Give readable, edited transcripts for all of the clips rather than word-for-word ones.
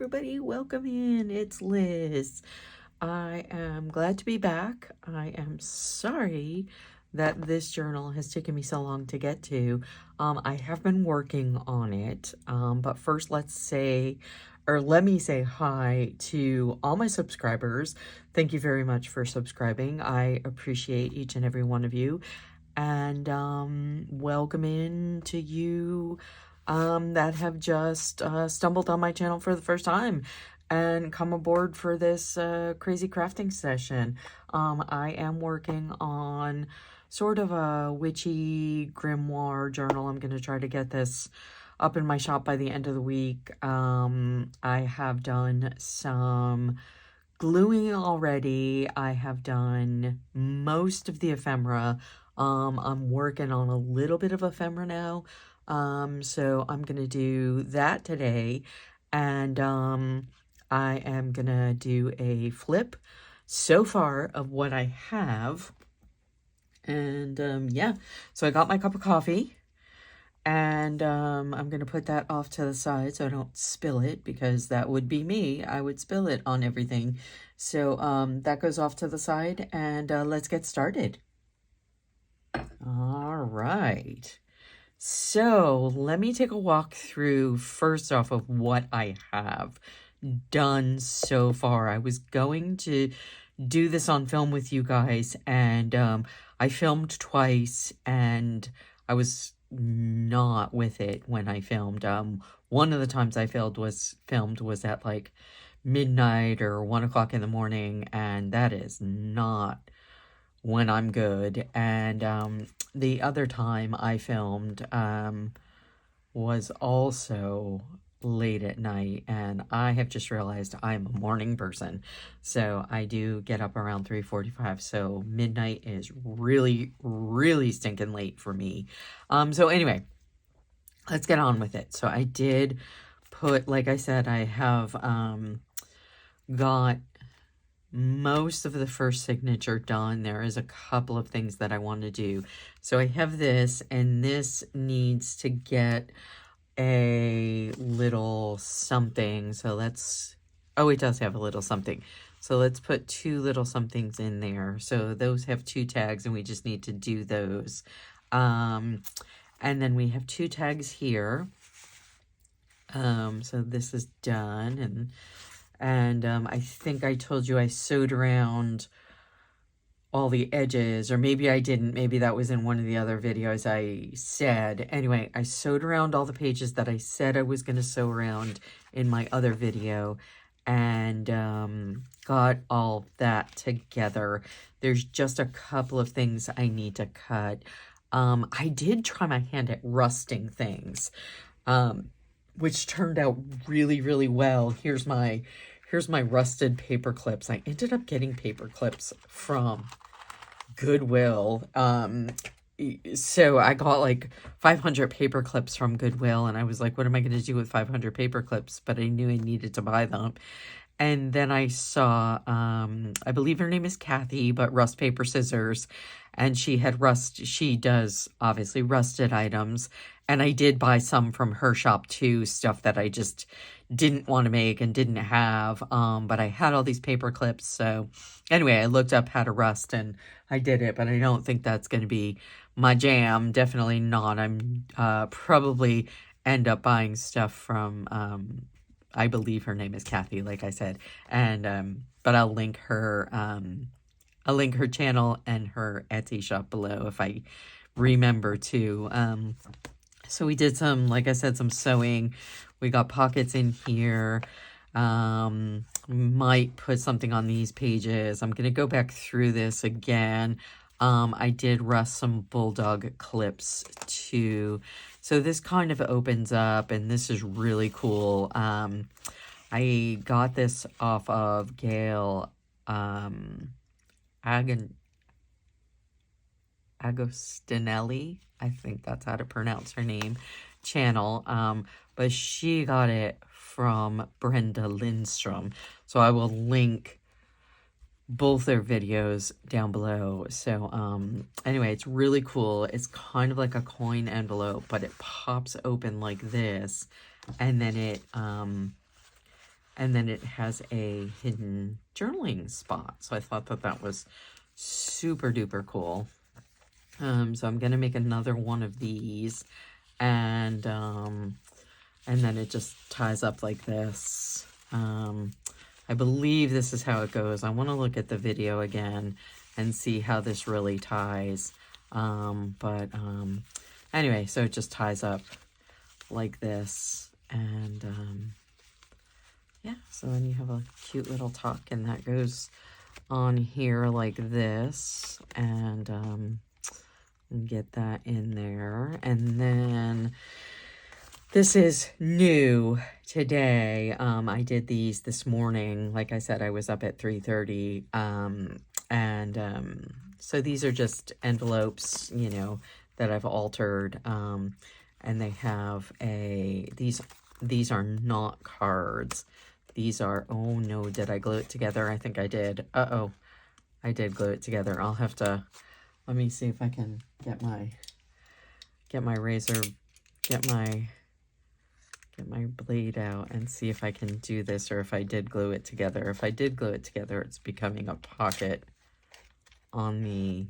everybody, welcome in. It's Liz. I am glad to be back. I am sorry that this journal has taken me so long to get to. I have been working on it, but first let me say hi to all my subscribers. Thank you very much for subscribing. I appreciate each and every one of you. And welcome in to you that have just stumbled on my channel for the first time and come aboard for this crazy crafting session. I am working on sort of a witchy grimoire journal. I'm going to try to get this up in my shop by the end of the week. I have done some gluing already. I have done most of the ephemera. I'm working on a little bit of ephemera now. So I'm going to do that today. And I am going to do a flip so far of what I have. And yeah, so I got my cup of coffee. And I'm going to put that off to the side so I don't spill it, because that would be me. I would spill it on everything. So that goes off to the side, and let's get started. All right. So let me take a walk through first off of what I have done so far. I was going to do this on film with you guys, and I filmed twice, and I was not with it when I filmed. One of the times I filmed was at like midnight or 1 o'clock in the morning, and that is not when I'm good. And the other time I filmed was also late at night, and I have just realized I'm a morning person, so I do get up around 3:45, so midnight is really stinking late for me. So anyway, let's get on with it. So I did put, like I said, I have got most of the first signature done. There is a couple of things that I want to do. So I have this, and this needs to get a little something. So let's, oh, it does have a little something. So let's put 2 little somethings in there. So those have 2 tags, and we just need to do those. And then we have 2 tags here. So this is done, and I think I told you I sewed around all the edges, or maybe I didn't. Maybe that was in one of the other videos I said. Anyway, I sewed around all the pages that I said I was going to sew around in my other video, and got all that together. There's just a couple of things I need to cut. I did try my hand at rusting things, which turned out really well. Here's my rusted paper clips. I ended up getting paper clips from Goodwill. So I got like 500 paper clips from Goodwill, and I was like, what am I going to do with 500 paper clips? But I knew I needed to buy them. And then I saw, I believe her name is Kathy, but Rust Paper Scissors, and she does obviously rusted items. And I did buy some from her shop too, stuff that I just didn't want to make and didn't have. But I had all these paper clips. So anyway, I looked up how to rust, and I did it, but I don't think that's going to be my jam. Definitely not. I'm probably end up buying stuff from, I believe her name is Kathy, like I said. And but I'll link her channel and her Etsy shop below if I remember to. So we did some, like I said, some sewing. We got pockets in here. Might put something on these pages. I'm going to go back through this again. I did rust some bulldog clips too. So this kind of opens up, and this is really cool. I got this off of Gail Agostinelli, I think that's how to pronounce her name, channel, but she got it from Brenda Lindstrom, so I will link both their videos down below. So anyway, it's really cool. It's kind of like a coin envelope, but it pops open like this, and then it and then it has a hidden journaling spot. So I thought that that was super duper cool. So I'm gonna make another one of these, and then it just ties up like this. I believe this is how it goes. I want to look at the video again and see how this really ties. Anyway, so it just ties up like this, and yeah, so then you have a cute little tuck, and that goes on here like this, and get that in there. And then this is new today. I did these this morning. Like I said, I was up at 3:30. So these are just envelopes, you know, that I've altered. And they have these are not cards. These are, oh no, did I glue it together? I think I did. Uh-oh, I did glue it together. I'll have to, let me see if I can get my razor, get my blade out and see if I can do this, or if I did glue it together. If I did glue it together, it's becoming a pocket on me.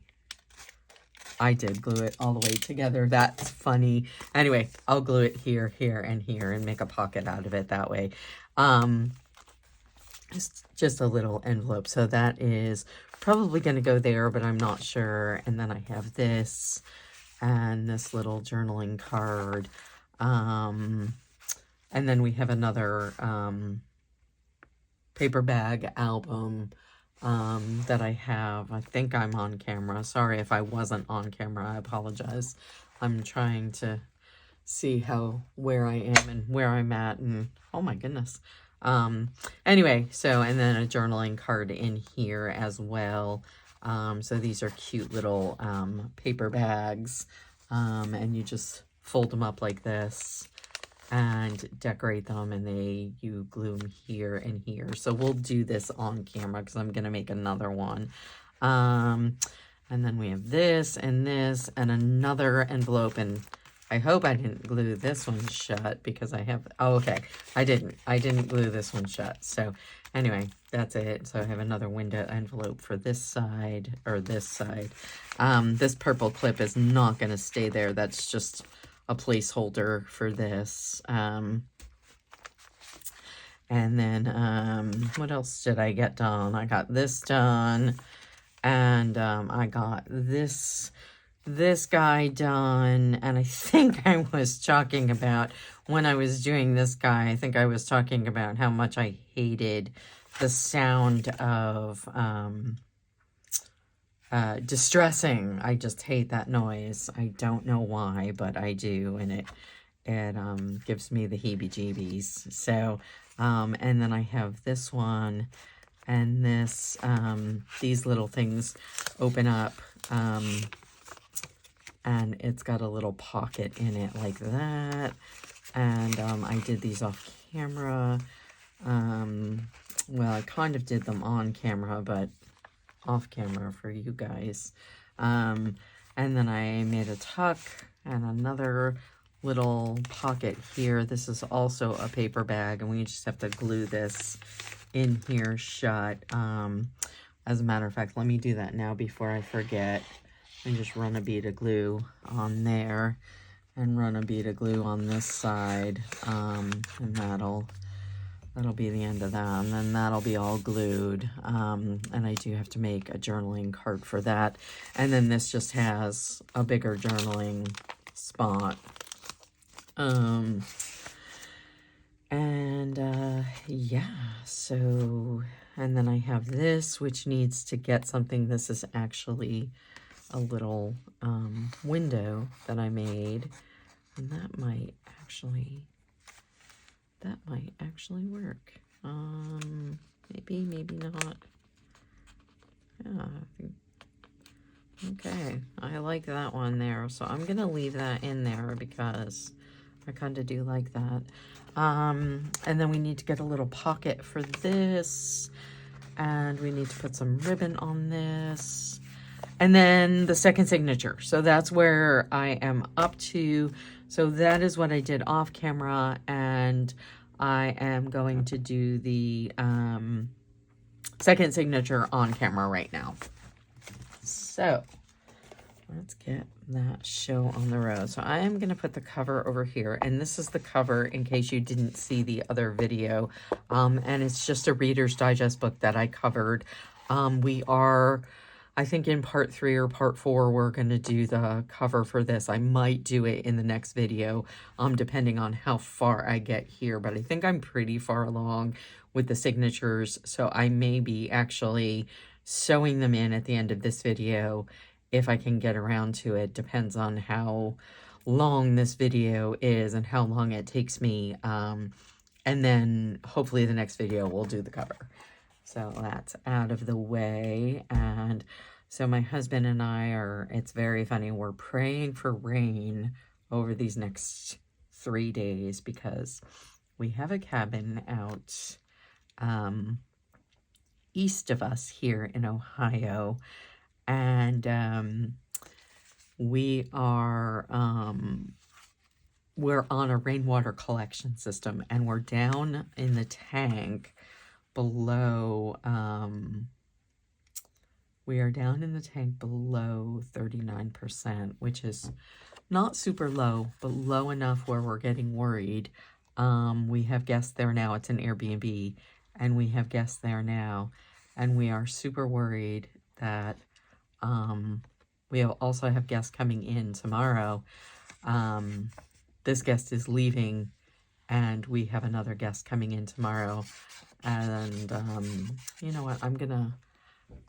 I did glue it all the way together. That's funny. Anyway, I'll glue it here, here, and here and make a pocket out of it that way. It's just a little envelope. So that is probably going to go there, but I'm not sure. And then I have this and this little journaling card. And then we have another paper bag album that I have. I think I'm on camera. Sorry if I wasn't on camera. I apologize. I'm trying to see where I am and where I'm at, and oh my goodness. Anyway, so, and then a journaling card in here as well. So these are cute little paper bags, and you just fold them up like this and decorate them, and you glue them here and here. So we'll do this on camera because I'm gonna make another one. And then we have this and another envelope, and I hope I didn't glue this one shut because I have, oh, okay, I didn't glue this one shut. So anyway, that's it. So I have another window envelope for this side, or this side. This purple clip is not going to stay there. That's just a placeholder for this. And then what else did I get done? I got this done, and I got this guy done, and I think I was talking about, when I was doing this guy, I think I was talking about how much I hated the sound of distressing. I just hate that noise. I don't know why, but I do, and it gives me the heebie-jeebies. So, and then I have this one, and this, these little things open up, and it's got a little pocket in it like that. And I did these off camera. Well, I kind of did them on camera, but off camera for you guys. And then I made a tuck and another little pocket here. This is also a paper bag, and we just have to glue this in here shut. As a matter of fact, let me do that now before I forget. And just run a bead of glue on there, and run a bead of glue on this side, and that'll be the end of that, and then that'll be all glued. And I do have to make a journaling card for that, and then this just has a bigger journaling spot. Yeah, so, and then I have this, which needs to get something. This is actually a little window that I made, and that might actually work. Maybe not. Yeah, okay, I like that one there, so I'm gonna leave that in there because I kind of do like that. And then we need to get a little pocket for this, and we need to put some ribbon on this. And then the second signature. So that's where I am up to. So that is what I did off camera. And I am going to do the second signature on camera right now. So let's get that show on the road. So I am going to put the cover over here, and this is the cover in case you didn't see the other video. And it's just a Reader's Digest book that I covered. We are, I think in part 3 or part 4, we're going to do the cover for this. I might do it in the next video, depending on how far I get here, but I think I'm pretty far along with the signatures, so I may be actually sewing them in at the end of this video if I can get around to it. Depends on how long this video is and how long it takes me, and then hopefully the next video we'll do the cover. So that's out of the way. And so my husband and I are, it's very funny, we're praying for rain over these next 3 days because we have a cabin out east of us here in Ohio, and we are we're on a rainwater collection system, and we're down in the tank below, we are down in the tank below 39%, which is not super low, but low enough where we're getting worried. We have guests there now. It's an Airbnb, and we have guests there now, and we are super worried that we also have guests coming in tomorrow. This guest is leaving, and we have another guest coming in tomorrow. And you know what? I'm gonna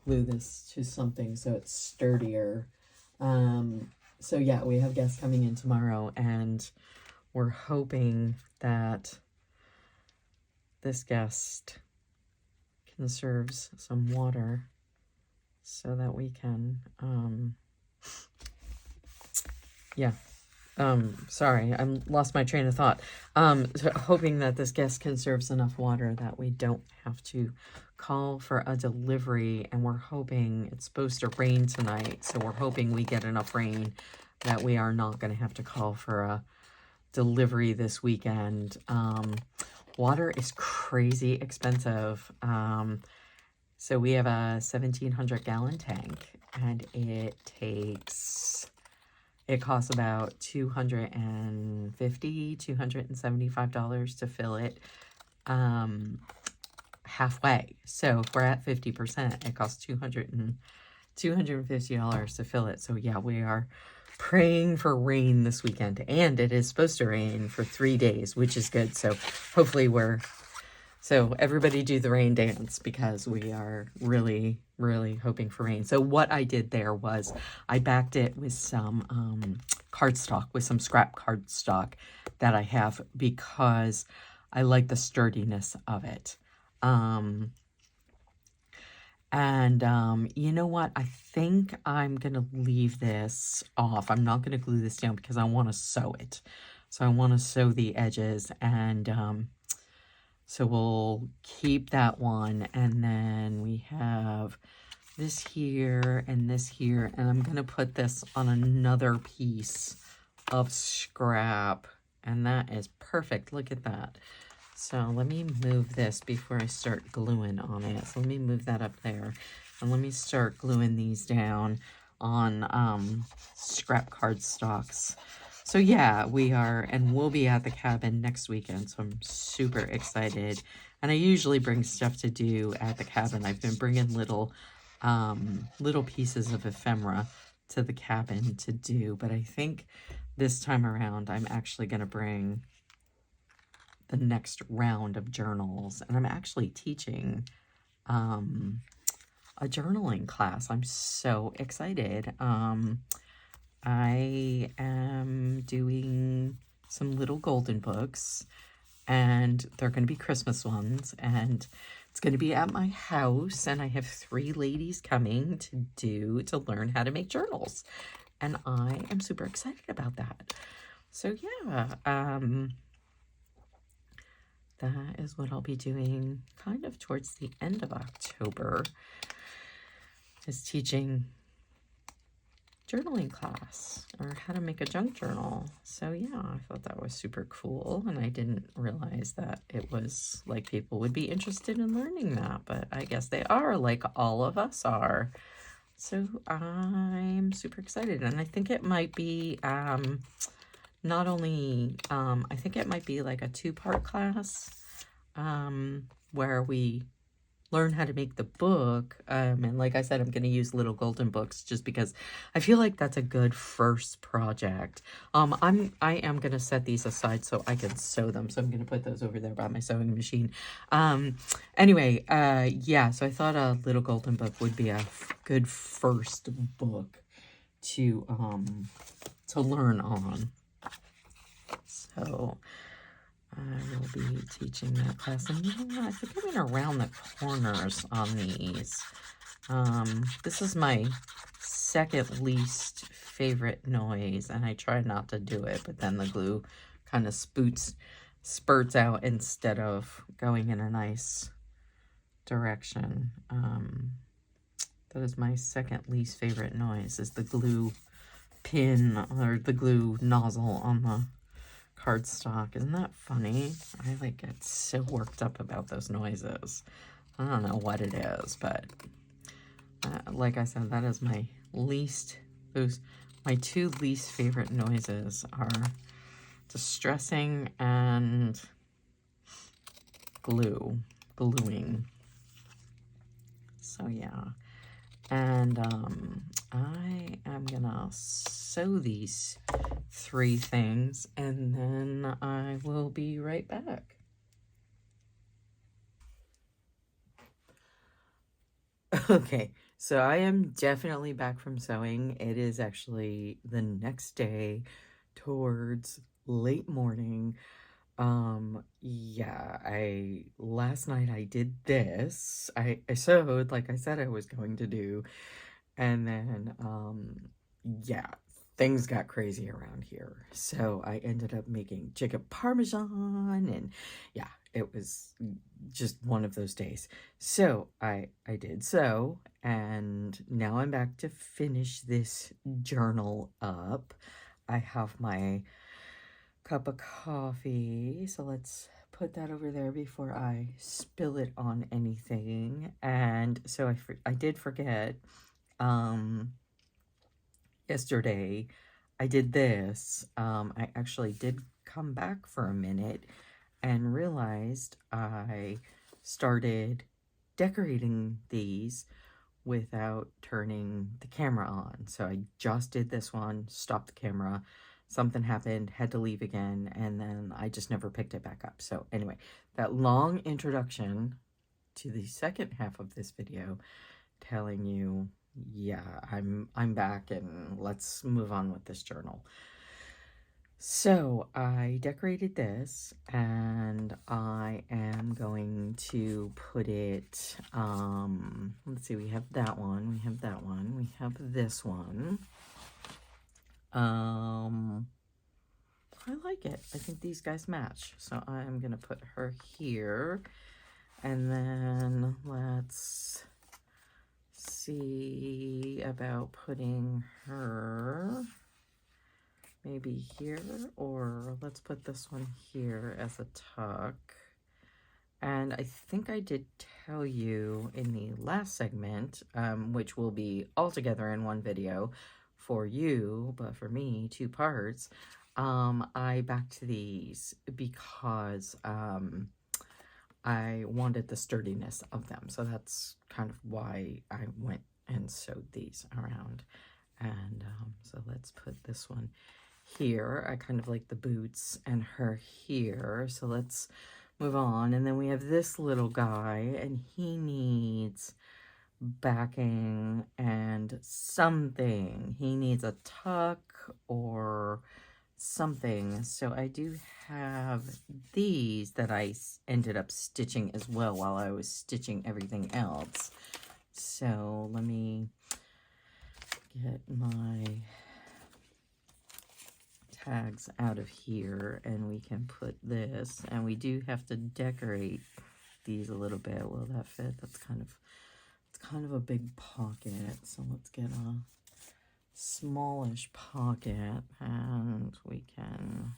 glue this to something so it's sturdier. So yeah, we have guests coming in tomorrow, and we're hoping that this guest conserves some water so that we can, sorry, I lost my train of thought. So hoping that this guest conserves enough water that we don't have to call for a delivery, and we're hoping it's supposed to rain tonight, so we're hoping we get enough rain that we are not going to have to call for a delivery this weekend. Water is crazy expensive. So we have a 1,700 gallon tank, and it costs about $250, $275 to fill it halfway. So if we're at 50%, it costs $250 to fill it. So yeah, we are praying for rain this weekend, and it is supposed to rain for 3 days, which is good. So hopefully so everybody do the rain dance, because we are really, really hoping for rain. So what I did there was I backed it with some cardstock, with some scrap cardstock that I have, because I like the sturdiness of it. You know what? I think I'm going to leave this off. I'm not going to glue this down because I want to sew it. So I want to sew the edges, and so we'll keep that one, and then we have this here and this here, and I'm going to put this on another piece of scrap, and that is perfect. Look at that. So let me move this before I start gluing on it. So let me move that up there, and let me start gluing these down on scrap cardstocks. So yeah, we'll be at the cabin next weekend, so I'm super excited. And I usually bring stuff to do at the cabin. I've been bringing little pieces of ephemera to the cabin to do, but I think this time around I'm actually going to bring the next round of journals, and I'm actually teaching a journaling class. I'm so excited. I am doing some little golden books, and they're going to be Christmas ones, and it's going to be at my house, and I have 3 ladies coming to learn how to make journals, and I am super excited about that. So yeah, that is what I'll be doing kind of towards the end of October, is teaching journaling class, or how to make a junk journal. So yeah, I thought that was super cool, and I didn't realize that it was like people would be interested in learning that, but I guess they are, like all of us are. So I'm super excited, and I think it might be not only I think it might be like a 2-part class where we learn how to make the book, and like I said, I'm going to use Little Golden Books just because I feel like that's a good first project. I am going to set these aside so I can sew them, so I'm going to put those over there by my sewing machine. Anyway, yeah, so I thought a Little Golden Book would be a good first book to learn on. So I will be teaching that class, and you know what? I think I'm going to round the corners on these. This is my second least favorite noise, and I try not to do it, but then the glue kind of spurts out instead of going in a nice direction. That is my second least favorite noise, is the glue pin or the glue nozzle on the cardstock. Isn't that funny? I like get so worked up about those noises. I don't know what it is, but like I said, that is my least, my 2 least favorite noises are distressing and gluing. So yeah. And I am gonna sew these 3 things, and then I will be right back. Okay, so I am definitely back from sewing. It is actually the next day towards late morning. Yeah, last night I did this. I sewed like I said I was going to do, and then yeah, things got crazy around here. So I ended up making chicken parmesan, and yeah, it was just one of those days. So I did so, and now I'm back to finish this journal up. I have my cup of coffee, so let's put that over there before I spill it on anything. And so I did forget, yesterday I did this. I actually did come back for a minute and realized I started decorating these without turning the camera on. So I just did this one, stopped the camera, something happened, had to leave again, and then I just never picked it back up. So anyway, that long introduction to the second half of this video telling you, yeah, I'm back, and let's move on with this journal. So I decorated this, and I am going to put it, let's see, we have that one, we have that one, we have this one. I like it. I think these guys match. So I'm going to put her here, and then let's see about putting her maybe here, or let's put this one here as a tuck. And I think I did tell you in the last segment, which will be all together in one video for you, but for me, 2 parts, I backed these because I wanted the sturdiness of them. So that's kind of why I went and sewed these around. And so let's put this one here. I kind of like the boots, and her here. So let's move on. And then we have this little guy, and he needs backing and something. He needs a tuck or something. So I do have these that I ended up stitching as well while I was stitching everything else. So let me get my tags out of here, and we can put this, and we do have to decorate these a little bit. Will that fit? That's kind of, it's kind of a big pocket, so let's get a smallish pocket, and we can,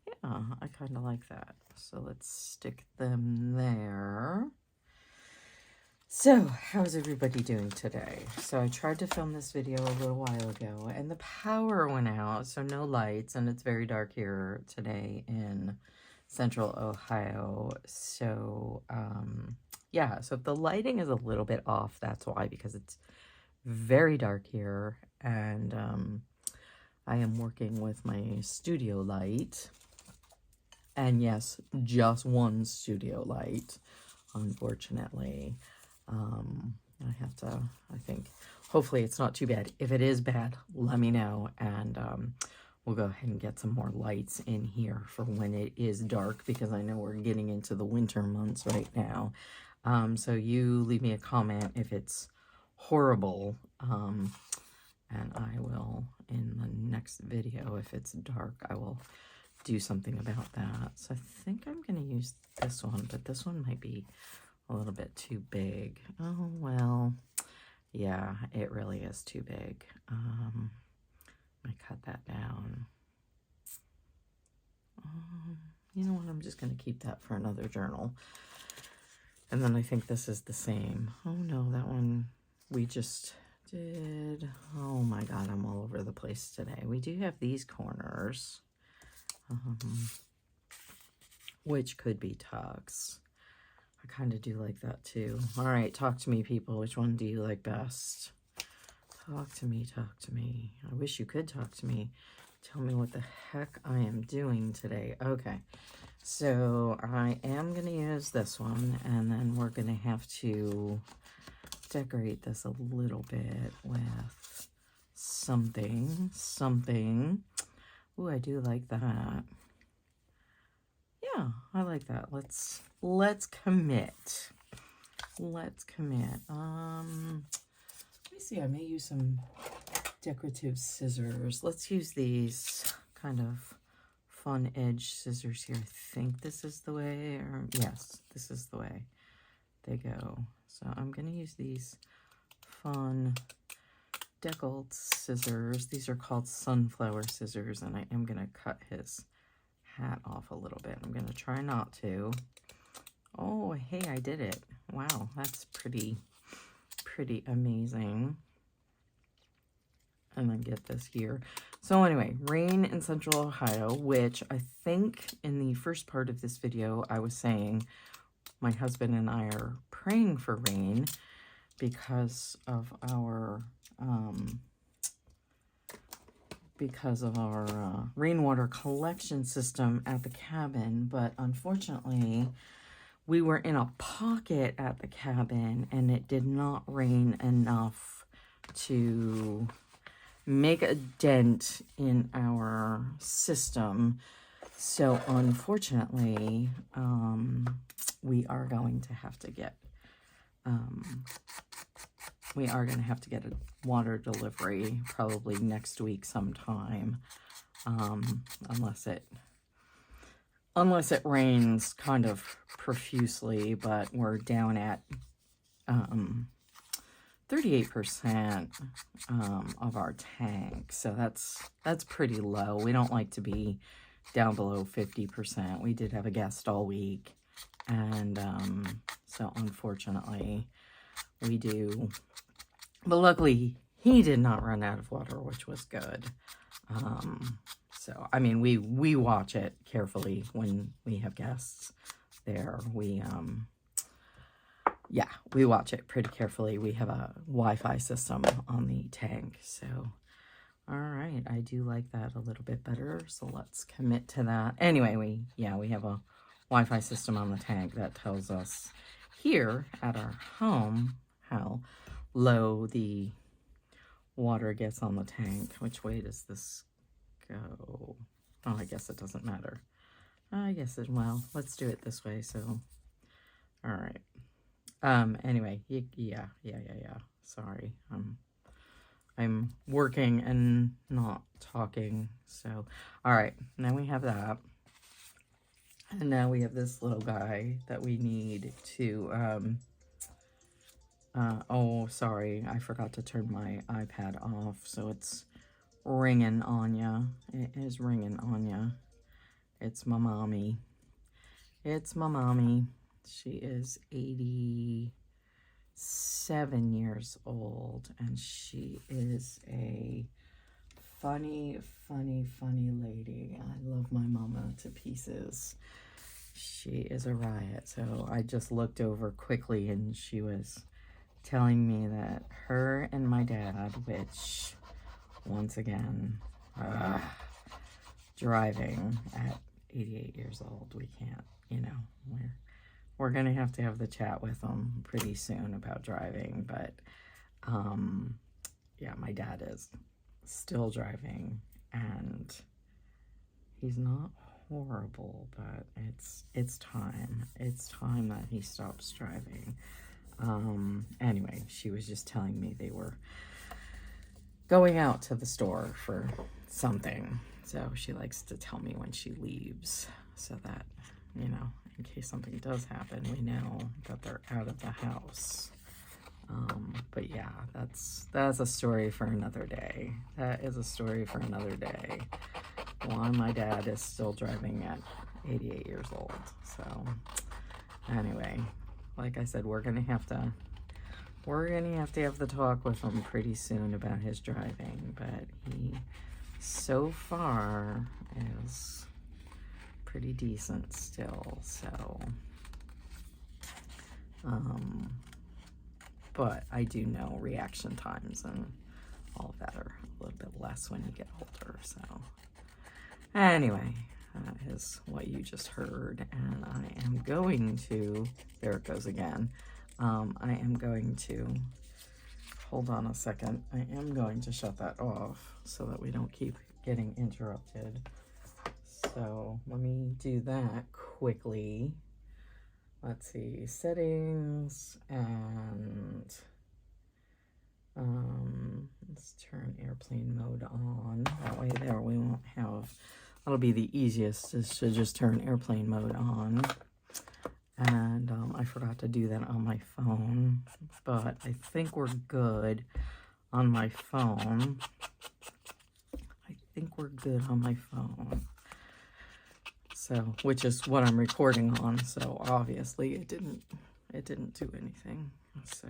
yeah, I kind of like that. So let's stick them there. So, how's everybody doing today? So I tried to film this video a little while ago, and the power went out, so no lights, and it's very dark here today in Central Ohio. So, yeah, so if the lighting is a little bit off, that's why, because it's very dark here, and I am working with my studio light, and yes, just one studio light, unfortunately. I have to, I think, hopefully it's not too bad. If it is bad, let me know, and we'll go ahead and get some more lights in here for when it is dark, because I know we're getting into the winter months right now. So you leave me a comment if it's horrible, and I will, in the next video, if it's dark, I will do something about that. So I think I'm going to use this one, but this one might be a little bit too big. Oh, well, yeah, it really is too big. I cut that down. You know what? I'm just going to keep that for another journal. And then I think this is the same. Oh, no, that one we just did. Oh, my God, I'm all over the place today. We do have these corners, which could be tucks. I kind of do like that too. All right, talk to me, people. Which one do you like best? Talk to me, talk to me. I wish you could talk to me. Tell me what the heck I am doing today. Okay, so I am going to use this one, and then we're going to have to decorate this a little bit with something. Ooh, I do like that. Yeah, I like that. Let's commit. Let's commit. Let me see. I may use some decorative scissors. Let's use these kind of fun edge scissors here. I think this is the way, or yes, this is the way they go. So I'm going to use these fun deckled scissors. These are called sunflower scissors, and I am going to cut his hat off a little bit. I'm going to try not to. Oh, hey, I did it. Wow, that's pretty amazing. And then get this here. So anyway, rain in Central Ohio, which I think in the first part of this video, I was saying my husband and I are praying for rain because of our rainwater collection system at the cabin. But unfortunately, we were in a pocket at the cabin, and it did not rain enough to make a dent in our system. So unfortunately, we are going to have to get a water delivery probably next week sometime, unless it rains kind of profusely. But we're down at 38% of our tank, so that's pretty low. We don't like to be down below 50%. We did have a guest all week, and so unfortunately we do, but luckily he did not run out of water, which was good. So I mean, we watch it carefully when we have guests there. Yeah, we watch it pretty carefully. We have a Wi-Fi system on the tank. So, all right, I do like that a little bit better. So let's commit to that. Anyway, we have a Wi-Fi system on the tank that tells us here at our home how low the water gets on the tank. Which way does this go? Oh, I guess it doesn't matter. Well, let's do it this way. So, all right. Anyway, yeah. Sorry. I'm working and not talking. So, all right. Now we have that. And now we have this little guy that we need to, Oh, sorry. I forgot to turn my iPad off, so it's ringing on ya. It is ringing on ya. It's my mommy. It's my mommy. She is 87 years old, and she is a funny, funny, funny lady. I love my mama to pieces. She is a riot. So I just looked over quickly, and she was telling me that her and my dad, which, once again, driving at 88 years old, we can't, you know, we're gonna have to have the chat with them pretty soon about driving. But yeah, my dad is still driving, and he's not horrible, but it's time that he stops driving. Anyway, she was just telling me they were going out to the store for something, so she likes to tell me when she leaves, so that, you know, in case something does happen, we know that they're out of the house. But yeah, that's a story for another day. That is a story for another day. Why my dad is still driving at 88 years old. So anyway, like I said, we're gonna have to have the talk with him pretty soon about his driving, but he so far is pretty decent still. So but I do know reaction times and all of that are a little bit less when you get older. So anyway, that is what you just heard, and I am going to, there it goes again. I am going to, hold on a second, I am going to shut that off so that we don't keep getting interrupted. So let me do that quickly. Let's see, settings, and let's turn airplane mode on. That way there we won't have, that'll be the easiest, is to just turn airplane mode on. And I forgot to do that on my phone, but I think we're good on my phone. I think we're good on my phone. So, which is what I'm recording on, so obviously it didn't do anything. So,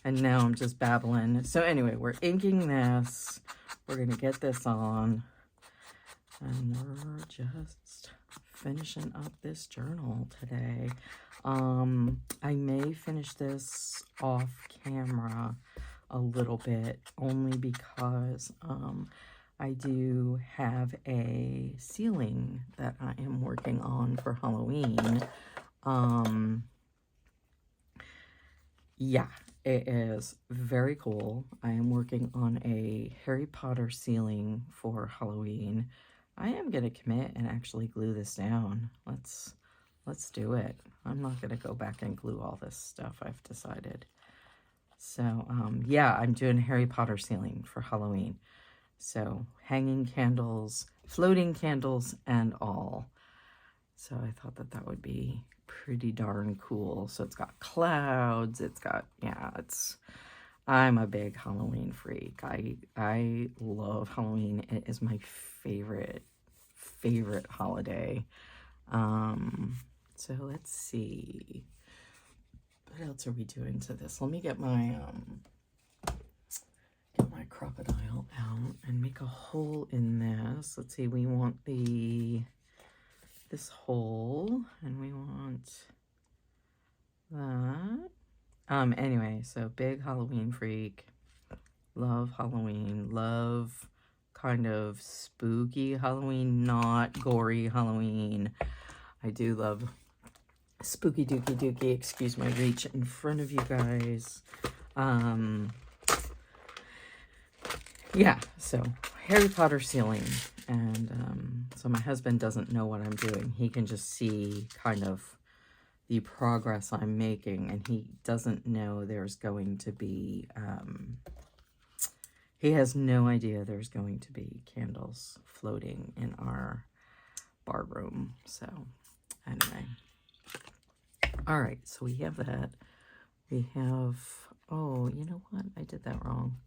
and now I'm just babbling. So anyway, we're inking this. We're gonna get this on, and we're just finishing up this journal today. I may finish this off camera a little bit, only because I do have a ceiling that I am working on for Halloween. Yeah, it is very cool. I am working on a Harry Potter ceiling for Halloween. I am going to commit and actually glue this down. Let's do it. I'm not going to go back and glue all this stuff, I've decided. So, yeah, I'm doing Harry Potter ceiling for Halloween. So, hanging candles, floating candles, and all. So, I thought that that would be pretty darn cool. So, it's got clouds, it's got, yeah, I'm a big Halloween freak. I love Halloween. It is my favorite holiday. So, let's see. What else are we doing to this? Let me get my crocodile out and make a hole in this. Let's see, we want this hole, and we want that. Anyway, so big Halloween freak. Love Halloween. Love kind of spooky Halloween, not gory Halloween. I do love spooky dooky. Excuse my reach in front of you guys. Yeah, so Harry Potter ceiling, and so my husband doesn't know what I'm doing. He can just see kind of the progress I'm making, and he doesn't know there's going to be, he has no idea there's going to be candles floating in our bar room. So anyway, all right, so we have that. We have Oh, you know what? I did that wrong.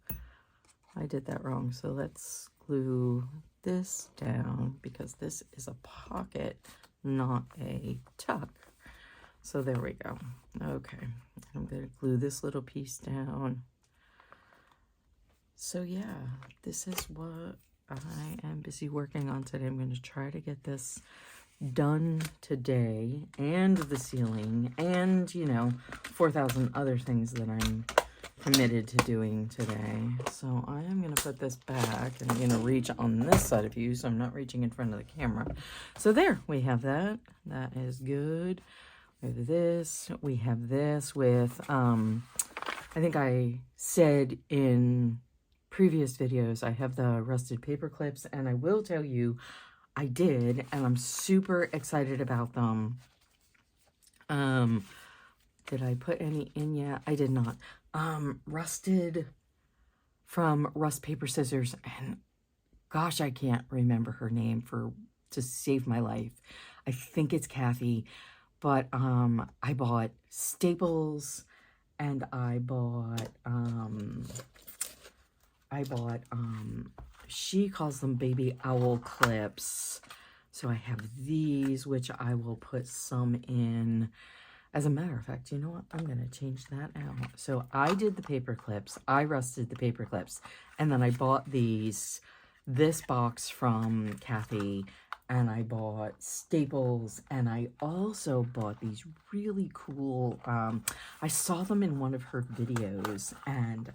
I did that wrong. So let's glue this down because this is a pocket, not a tuck. So there we go. Okay, I'm going to glue this little piece down. So yeah, this is what I am busy working on today. I'm going to try to get this done today, and the ceiling, and, you know, 4,000 other things that I'm committed to doing today. So I am going to put this back, and I'm going to reach on this side of you, so I'm not reaching in front of the camera. So there, we have that. That is good. We have this. We have this with, I think I said in previous videos, I have the rusted paper clips, and I will tell you, I did, and I'm super excited about them. Did I put any in yet? I did not. Rusted from Rust Paper Scissors, and gosh, I can't remember her name to save my life. I think it's Kathy, but I bought staples, and I bought she calls them baby owl clips. So I have these, which I will put some in. As a matter of fact, you know what? I'm going to change that out. So I did the paper clips. I rusted the paper clips. And then I bought this box from Kathy. And I bought staples. And I also bought these really cool, I saw them in one of her videos. And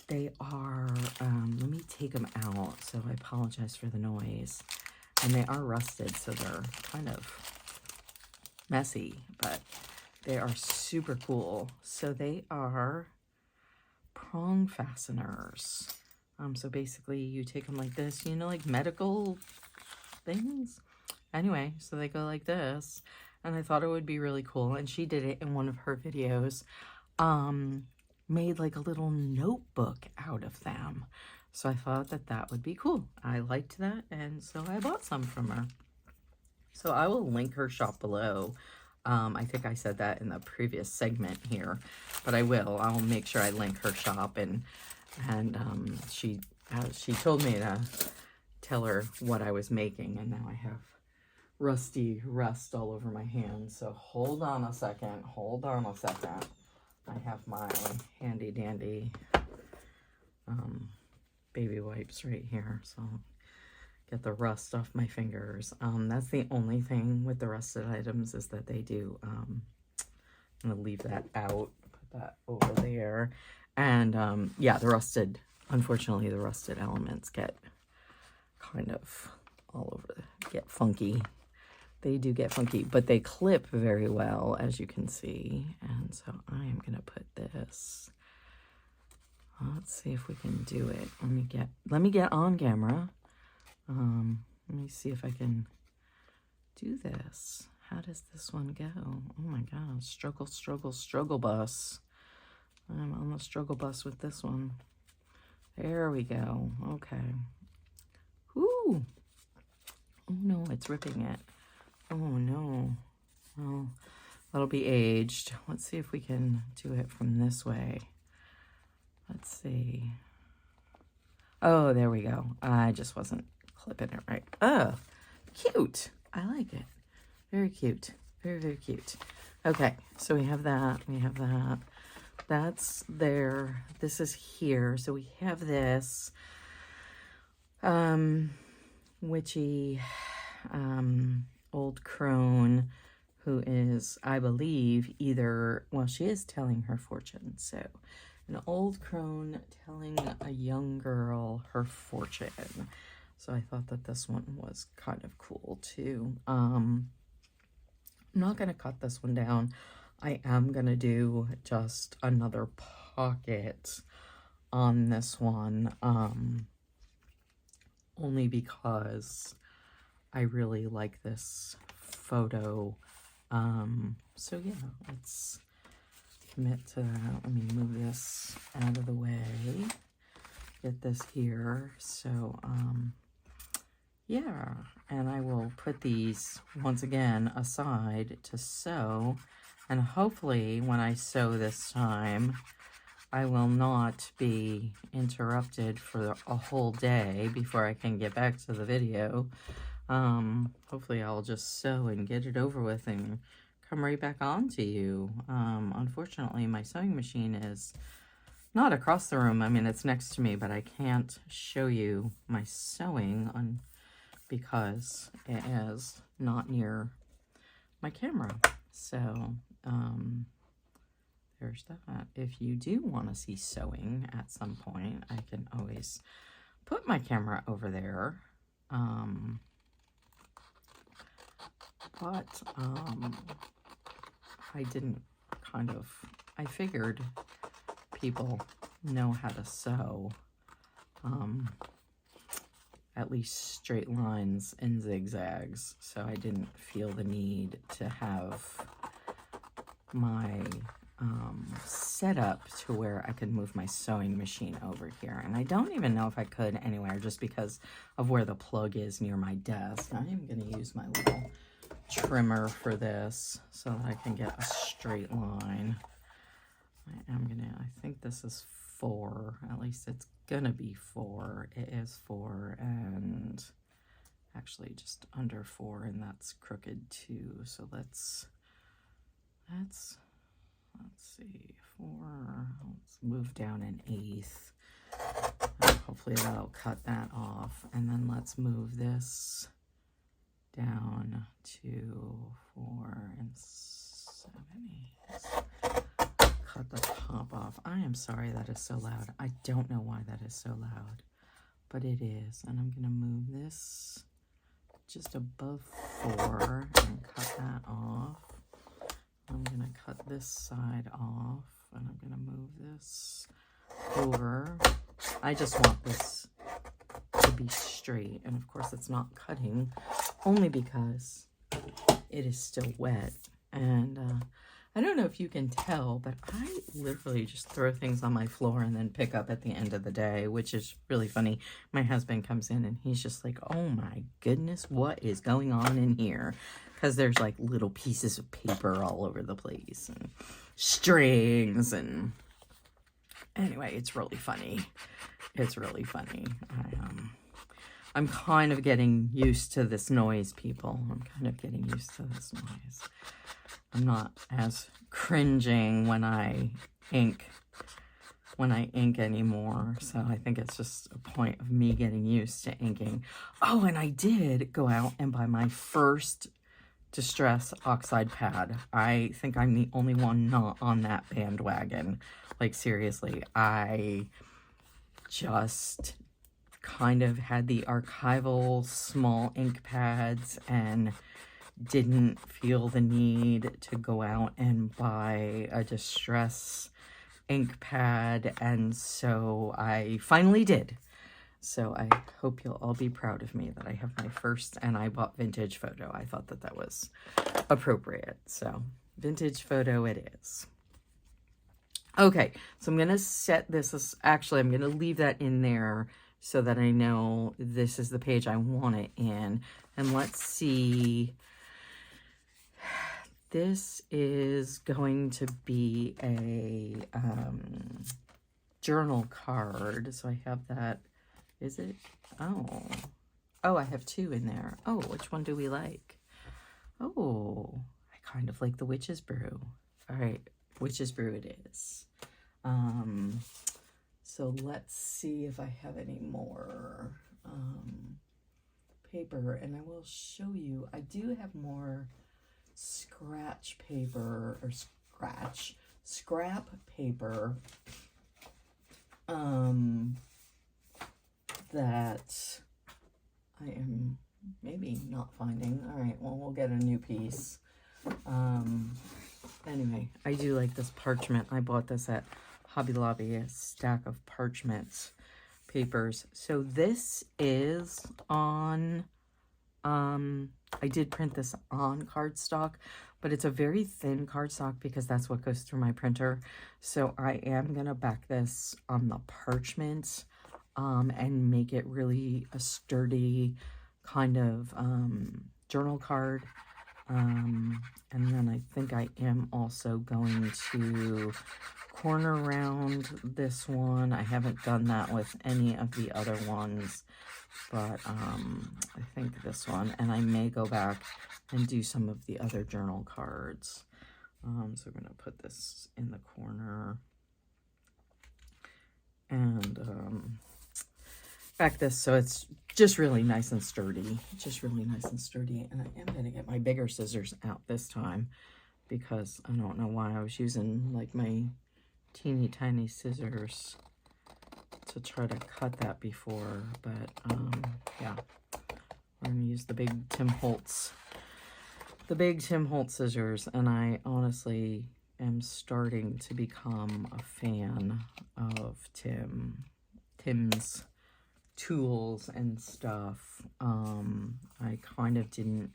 they are, let me take them out, so I apologize for the noise. And they are rusted, so they're kind of messy, but they are super cool. So they are prong fasteners. So basically you take them like this, you know, like medical things. Anyway, so they go like this, and I thought it would be really cool, and she did it in one of her videos. Made like a little notebook out of them. So I thought that that would be cool. I liked that, and so I bought some from her. So I will link her shop below. I think I said that in the previous segment here, but I will. I'll make sure I link her shop, and she told me to tell her what I was making, and now I have rusty rust all over my hands. So hold on a second. Hold on a second. I have my handy dandy baby wipes right here, so get the rust off my fingers. That's the only thing with the rusted items, is that they do, I'm gonna leave that out, put that over there. And yeah, unfortunately the rusted elements get kind of all over, get funky. They do get funky, but they clip very well, as you can see. And so I am going to put this. Let's see if we can do it. Let me get on camera. Let me see if I can do this. How does this one go? Oh my God, struggle, struggle, struggle bus. I'm on the struggle bus with this one. There we go. Okay. Ooh. Oh no, it's ripping it. Oh no. Well, that'll be aged. Let's see if we can do it from this way. Let's see. Oh, there we go. I just wasn't clipping it right. Oh, cute. I like it. Very cute. Very, very cute. Okay, so we have that. We have that. That's there. This is here. So we have this witchy old crone, who is, I believe, she is telling her fortune. So an old crone telling a young girl her fortune. So I thought that this one was kind of cool too. I'm not going to cut this one down. I am going to do just another pocket on this one, only because I really like this photo. So yeah, let's commit to that. Let me move this out of the way, get this here. So yeah, and I will put these once again aside to sew And hopefully when I sew this time, I will not be interrupted for a whole day before I can get back to the video. Hopefully I'll just sew and get it over with and come right back on to you. Unfortunately, my sewing machine is not across the room. I mean, it's next to me, but I can't show you my sewing because it is not near my camera. So, there's that. If you do want to see sewing at some point, I can always put my camera over there. But I didn't I figured people know how to sew, at least straight lines and zigzags, so I didn't feel the need to have my setup to where I could move my sewing machine over here. And I don't even know if I could anywhere, just because of where the plug is near my desk. I am going to use my little trimmer for this so that I can get a straight line. I think this is 4, at least it's gonna be 4. It is 4, and actually just under 4, and that's crooked too. So let's see, 4, let's move down an 1/8. Hopefully that'll cut that off. And then let's move this down to 4 7/8. Cut the top off. I am sorry that is so loud. I don't know why that is so loud, but it is. And I'm gonna move this just above 4 and cut that off. I'm gonna cut this side off, and I'm gonna move this over. I just want this to be straight, and of course it's not cutting, only because it is still wet. And I don't know if you can tell, but I literally just throw things on my floor and then pick up at the end of the day, which is really funny. My husband comes in and he's just like, oh my goodness, what is going on in here? Because there's like little pieces of paper all over the place and strings, and anyway, it's really funny. It's really funny. I'm kind of getting used to this noise, people. I'm kind of getting used to this noise. I'm not as cringing when I ink anymore. So I think it's just a point of me getting used to inking. Oh, and I did go out and buy my first Distress oxide pad. I think I'm the only one not on that bandwagon. Like, seriously, I just kind of had the archival small ink pads and didn't feel the need to go out and buy a Distress ink pad, and so I finally did. So I hope you'll all be proud of me that I have my first, and I bought Vintage Photo. I thought that that was appropriate. So Vintage Photo it is. Okay, so I'm going to set this, actually I'm going to leave that in there so that I know this is the page I want it in. And let's see, this is going to be a journal card. So I have that. Is it? Oh, I have 2 in there. Oh, which one do we like? Oh, I kind of like the Witch's Brew. All right, Witch's Brew it is. So let's see if I have any more paper, and I will show you. I do have more scratch paper, or scrap paper that I am maybe not finding. All right, well, we'll get a new piece. Anyway, I do like this parchment. I bought this at Hobby Lobby, a stack of parchment papers. So this is on, I did print this on cardstock, but it's a very thin cardstock because that's what goes through my printer. So I am going to back this on the parchment and make it really a sturdy kind of journal card. And then I think I am also going to corner round this one. I haven't done that with any of the other ones, but I think this one, and I may go back and do some of the other journal cards. So we're going to put this in the corner and back this so it's just really nice and sturdy. Just really nice and sturdy. And I am going to get my bigger scissors out this time because I don't know why I was using like my teeny tiny scissors to try to cut that before. But yeah, I'm going to use the big Tim Holtz scissors, and I honestly am starting to become a fan of Tim's tools and stuff. I kind of didn't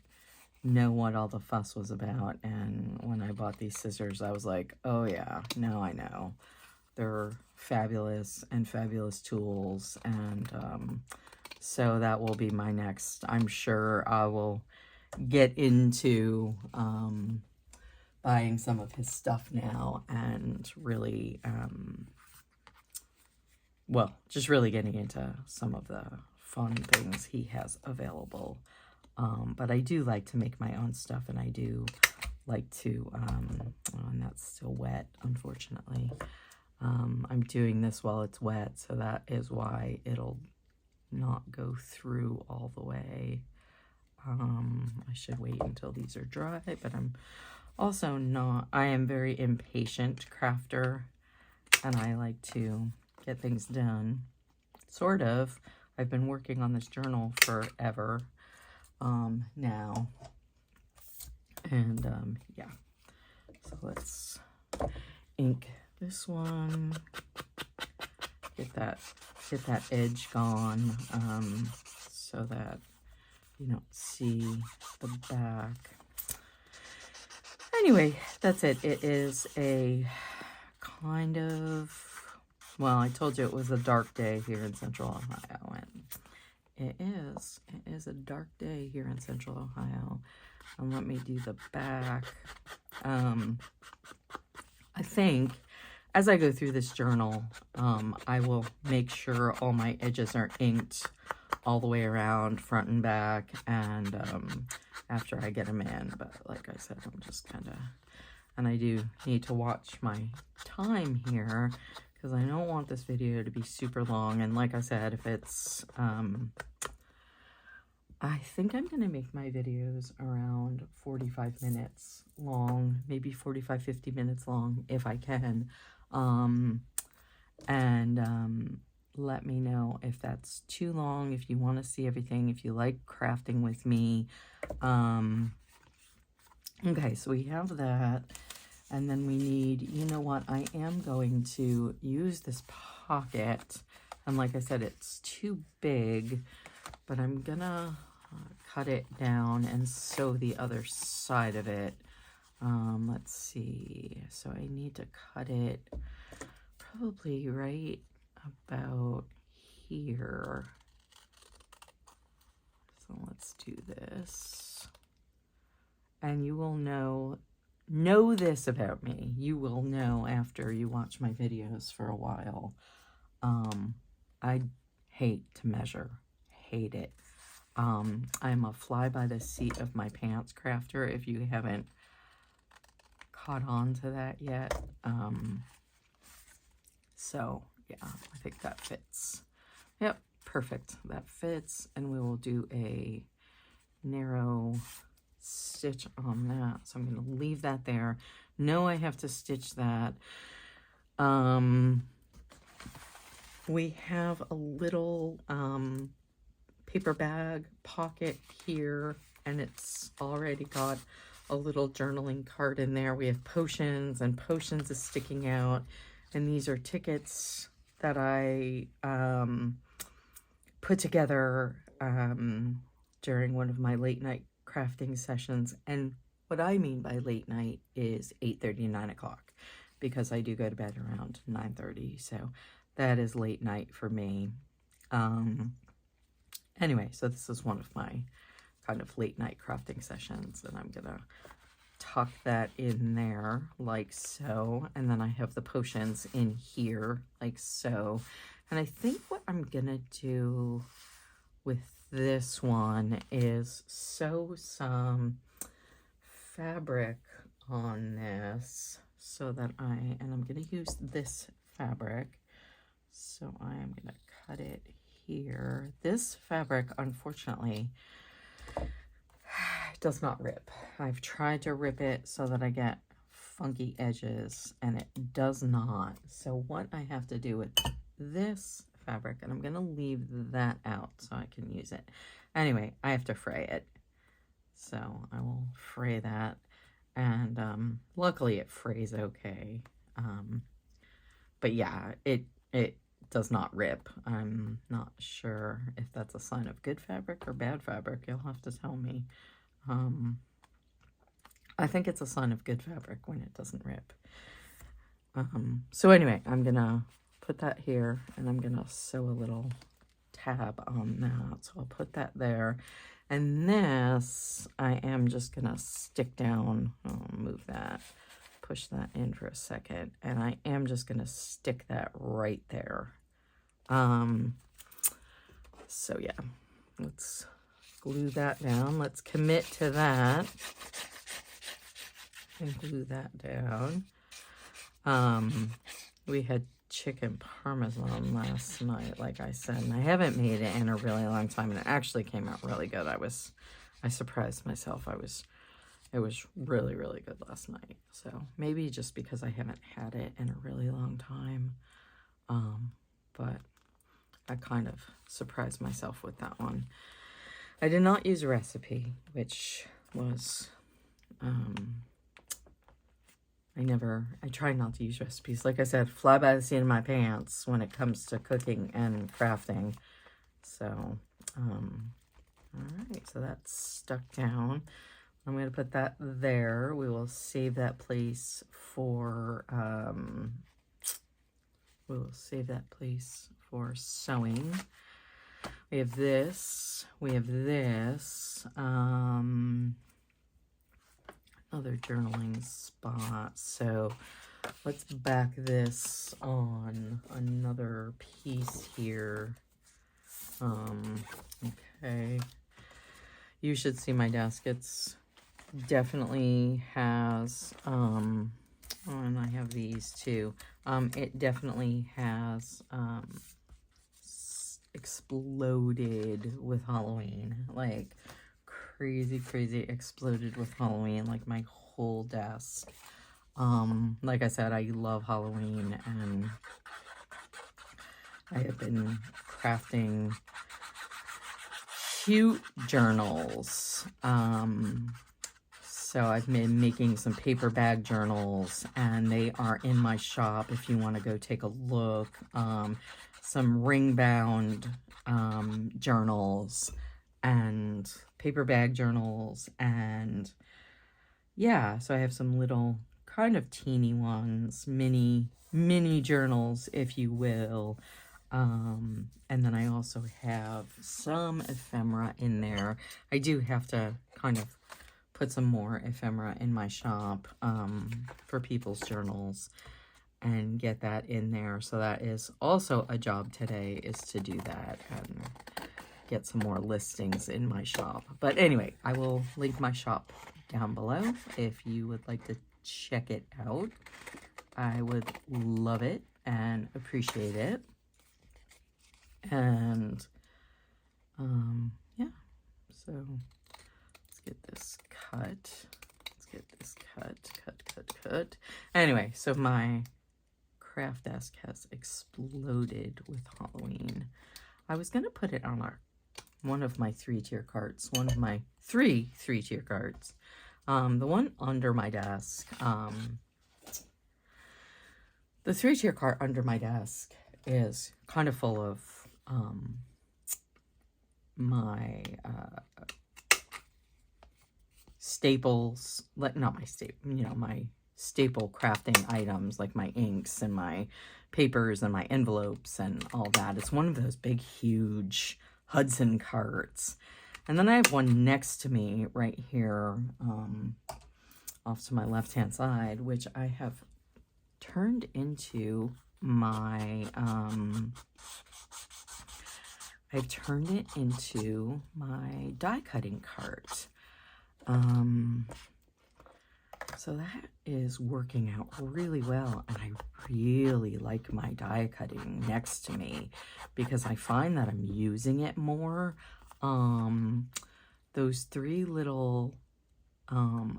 know what all the fuss was about, and when I bought these scissors, I was like, oh yeah, now I know. They're fabulous and fabulous tools, and so that will be my next. I'm sure I will get into buying some of his stuff now and really well, just really getting into some of the fun things he has available. But I do like to make my own stuff, and I do like to oh, and that's still wet, unfortunately. I'm doing this while it's wet, so that is why it'll not go through all the way. I should wait until these are dry, but I'm also not, I am very impatient crafter, and I like to get things done. Sort of. I've been working on this journal forever now. And yeah. So let's ink this one. Get that edge gone so that you don't see the back. Anyway, that's it. It is a kind of, well, I told you it was a dark day here in Central Ohio, and it is a dark day here in Central Ohio. And let me do the back. I think as I go through this journal, I will make sure all my edges are inked all the way around, front and back, and after I get them in. But like I said, I'm just kind of, and I do need to watch my time here because I don't want this video to be super long. And like I said, if it's I think I'm going to make my videos around 45 minutes long, maybe 45, 50 minutes long if I can. Let me know if that's too long, if you want to see everything, if you like crafting with me. Okay, so we have that. And then we need, you know what, I am going to use this pocket. And like I said, it's too big, but I'm gonna cut it down and sew the other side of it. Let's see. So I need to cut it probably right about here. So let's do this. And you will know this about me. You will know after you watch my videos for a while. I hate to measure. Hate it. I'm a fly by the seat of my pants crafter, if you haven't caught on to that yet. So yeah, I think that fits. Yep, perfect. That fits, and we will do a narrow stitch on that. So I'm going to leave that there. No, I have to stitch that. We have a little paper bag pocket here, and it's already got a little journaling card in there. We have potions, and potions is sticking out, and these are tickets that I put together during one of my late night crafting sessions. And what I mean by late night is 8:30, 9 o'clock, because I do go to bed around 9:30, so that is late night for me. Anyway, so this is one of my kind of late night crafting sessions, and I'm gonna tuck that in there like so, and then I have the potions in here like so. And I think what I'm gonna do with this one is sew some fabric on this so that I'm gonna use this fabric, so I am gonna cut it here. This fabric, unfortunately, does not rip. I've tried to rip it so that I get funky edges, and it does not. So what I have to do with this fabric, and I'm gonna leave that out so I can use it. Anyway, I have to fray it. So I will fray that, and luckily it frays okay. But yeah, it does not rip. I'm not sure if that's a sign of good fabric or bad fabric. You'll have to tell me. I think it's a sign of good fabric when it doesn't rip. So anyway, I'm gonna put that here, and I'm gonna sew a little tab on that. So I'll put that there. And this, I am just gonna stick down. I'll move that, push that in for a second, and I am just gonna stick that right there. So yeah, let's glue that down. Let's commit to that and glue that down. We had chicken parmesan last night, like I said, and I haven't made it in a really long time, and it actually came out really good. I surprised myself. It was really, really good last night. So maybe just because I haven't had it in a really long time, but I kind of surprised myself with that one. I did not use a recipe, which was, I try not to use recipes. Like I said, fly by the seat of my pants when it comes to cooking and crafting. So, all right, so that's stuck down. I'm going to put that there. We will save that place for, sewing. We have this, another journaling spot. So let's back this on another piece here. Okay. You should see my desk. It's definitely has, and I have these too. It definitely has, exploded with Halloween, like crazy exploded with Halloween, like my whole desk. Like I said, I love Halloween, and I have been crafting cute journals. So I've been making some paper bag journals, and they are in my shop if you want to go take a look. Some ring bound journals and paper bag journals, and yeah, so I have some little kind of teeny ones, mini journals, if you will. And then I also have some ephemera in there. I do have to kind of put some more ephemera in my shop for people's journals and get that in there. So that is also a job today, is to do that and get some more listings in my shop. But anyway, I will link my shop down below if you would like to check it out. I would love it and appreciate it. And yeah, so let's get this cut. Cut. Anyway, so my craft desk has exploded with Halloween. I was gonna put it on one of my 3-tier carts, one of my 3-tier carts. The one under my desk, the 3-tier cart under my desk is kind of full of my staples, my staple crafting items, like my inks and my papers and my envelopes and all that. It's one of those big, huge Hudson carts. And then I have one next to me right here, off to my left-hand side, which I have turned into my, I've turned it into my die cutting cart. So that is working out really well, and I really like my die cutting next to me because I find that I'm using it more. Those three little,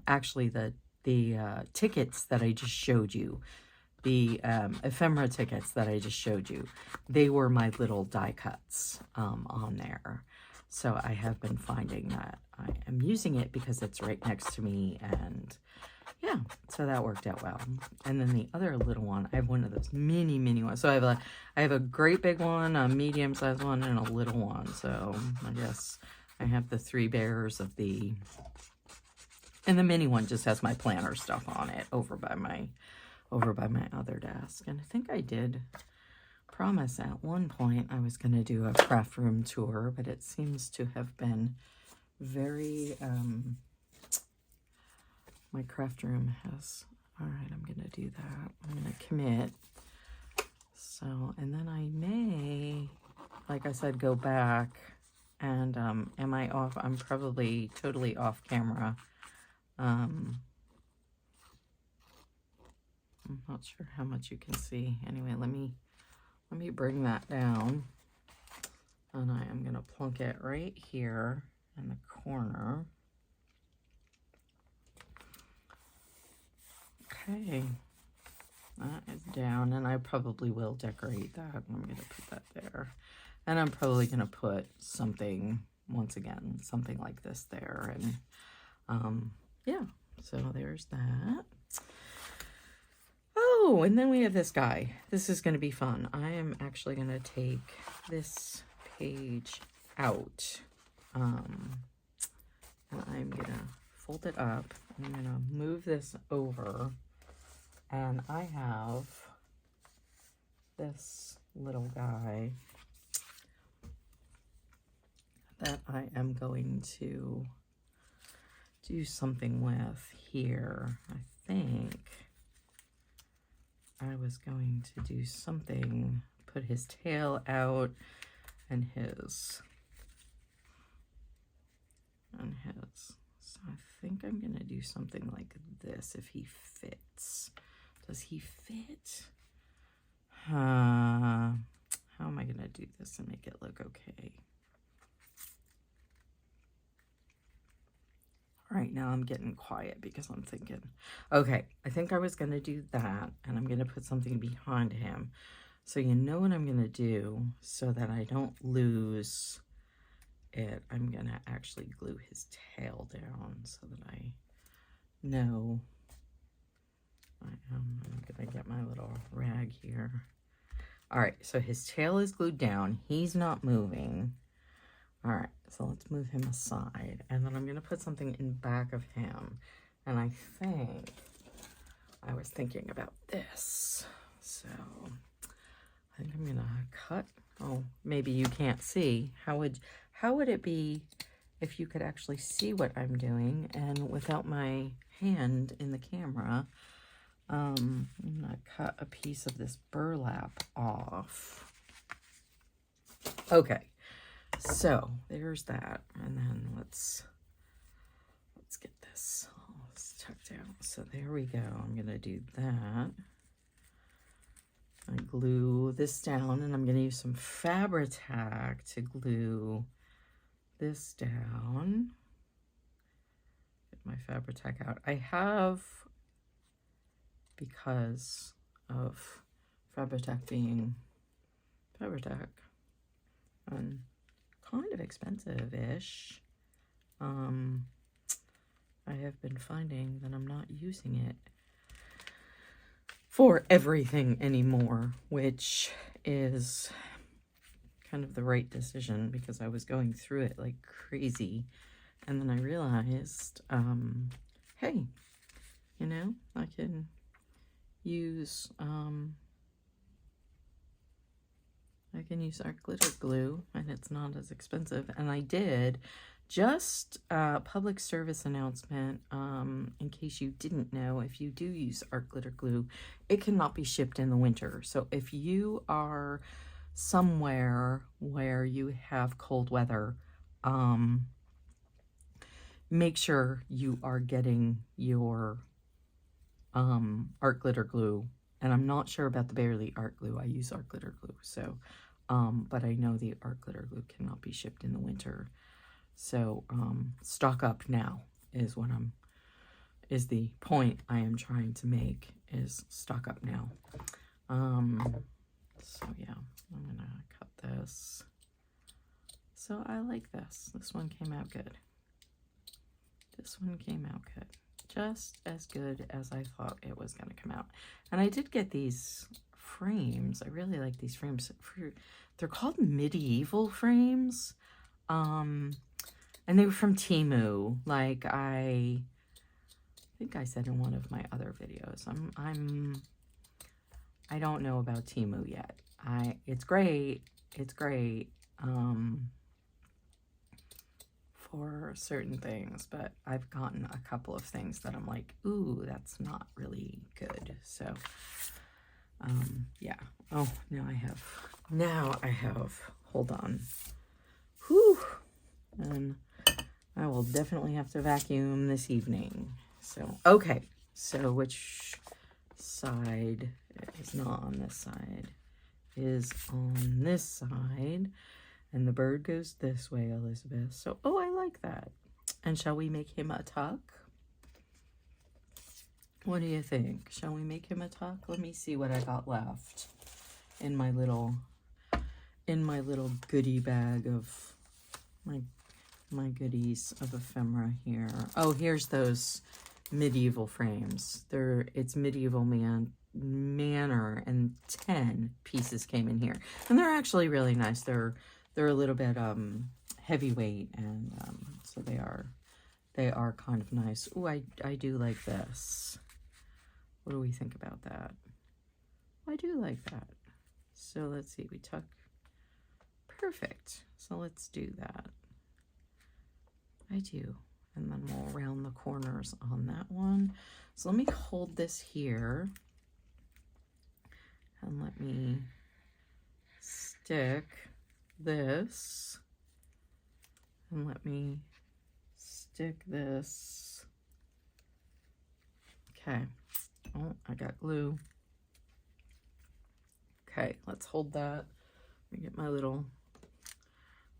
actually the tickets that I just showed you, the ephemera tickets that I just showed you, they were my little die cuts on there. So I have been finding that I am using it because it's right next to me, and yeah, so that worked out well. And then the other little one, I have one of those mini ones. So I have a great big one, a medium-sized one, and a little one. So I guess I have the three bears of the, and the mini one just has my planner stuff on it over by my other desk. And I think I did promise at one point I was going to do a craft room tour, but it seems to have been very, my craft room has, all right, I'm going to do that. I'm going to commit. So, and then I may, like I said, go back and, am I off? I'm probably totally off camera. I'm not sure how much you can see. Anyway, let me bring that down, and I am going to plunk it right here in the corner. Okay, that is down, and I probably will decorate that. I'm going to put that there, and I'm probably going to put something, once again, something like this there, and yeah, so there's that. Oh, and then we have this guy. This is going to be fun. I am actually going to take this page out, and I'm going to fold it up. I'm going to move this over, and I have this little guy that I am going to do something with here. I think I was going to do something, put his tail out and his. So I think I'm going to do something like this if he fits. Does he fit? How am I going to do this and make it look okay? All right, now I'm getting quiet because I'm thinking, okay, I think I was going to do that, and I'm going to put something behind him. So you know what I'm going to do so that I don't lose it. I'm going to actually glue his tail down so that I know. I'm going to get my little rag here. All right, so his tail is glued down. He's not moving. All right, so let's move him aside. And then I'm going to put something in back of him. And I think I was thinking about this. So I think I'm going to cut. Oh, maybe you can't see. How would it be if you could actually see what I'm doing and without my hand in the camera? I'm going to cut a piece of this burlap off. Okay. So there's that, and then let's get this all tucked out. So there we go. I'm gonna do that. I glue this down, and I'm gonna use some Fabri-Tac to glue this down. Get my Fabri-Tac out. I have, because of Fabri-Tac being Fabri-Tac, and kind of expensive-ish, I have been finding that I'm not using it for everything anymore, which is kind of the right decision because I was going through it like crazy, and then I realized, hey, you know, I can use I can use our glitter glue, and it's not as expensive. And I did just a public service announcement, in case you didn't know, if you do use art glitter glue, it cannot be shipped in the winter. So if you are somewhere where you have cold weather, make sure you are getting your art glitter glue. And I'm not sure about the Barely art glue. I use art glitter glue, so but I know the art glitter glue cannot be shipped in the winter. So stock up now is is the point I am trying to make, is stock up now. So yeah, I'm gonna cut this. So I like this. This one came out good. This one came out good. Just as good as I thought it was gonna come out. And I did get these frames. I really like these frames. They're called medieval frames. And they were from Temu. Like I think I said in one of my other videos. I don't know about Temu yet. It's great. It's great. For certain things, but I've gotten a couple of things that I'm like, ooh, that's not really good. So yeah. Oh, now I have, hold on. Whew. And I will definitely have to vacuum this evening. So, okay. So which side is not on this side? Is on this side. And the bird goes this way, Elizabeth. So, oh, I like that. And shall we make him a tuck? What do you think? Shall we make him a tuck? Let me see what I got left in my little goodie bag of my goodies of ephemera here. Oh, here's those medieval frames. It's medieval manor, and 10 pieces came in here. And they're actually really nice. They're a little bit heavyweight, and so they are kind of nice. Oh, I do like this. What do we think about that? I do like that. So let's see, we tuck. Perfect. So let's do that. I do. And then we'll round the corners on that one. So let me hold this here. And let me stick this. And let me stick this. Okay. Oh, I got glue. Okay, let's hold that. Let me get my little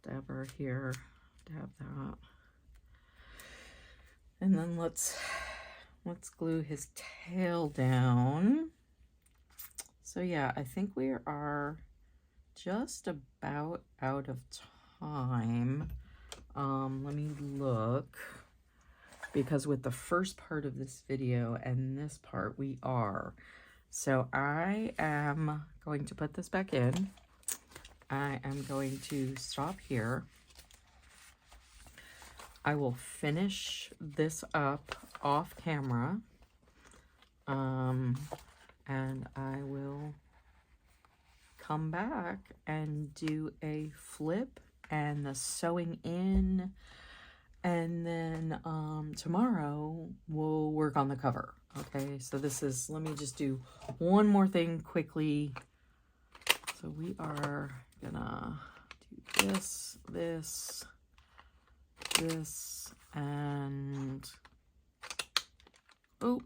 dabber here. Dab that. And then let's glue his tail down. So yeah, I think we are just about out of time. Let me look, because with the first part of this video and this part we are. So I am going to put this back in. I am going to stop here. I will finish this up off camera, and I will come back and do a flip and the sewing in, and then tomorrow we'll work on the cover. Okay, so this is, let me just do one more thing quickly. So we are gonna do this, and oh,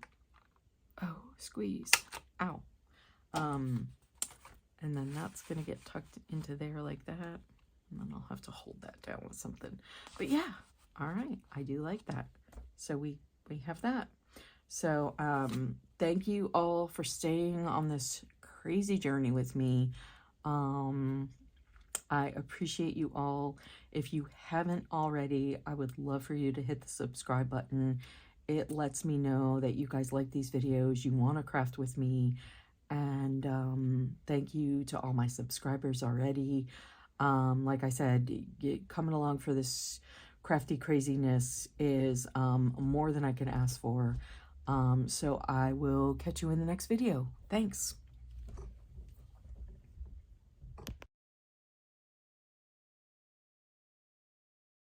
squeeze, ow. And then that's gonna get tucked into there like that, and then I'll have to hold that down with something. But yeah, all right, I do like that. So we have that. So thank you all for staying on this crazy journey with me. I appreciate you all. If you haven't already, I would love for you to hit the subscribe button. It lets me know that you guys like these videos, you want to craft with me. And thank you to all my subscribers already. Like I said, coming along for this crafty craziness is more than I can ask for. So I will catch you in the next video. Thanks.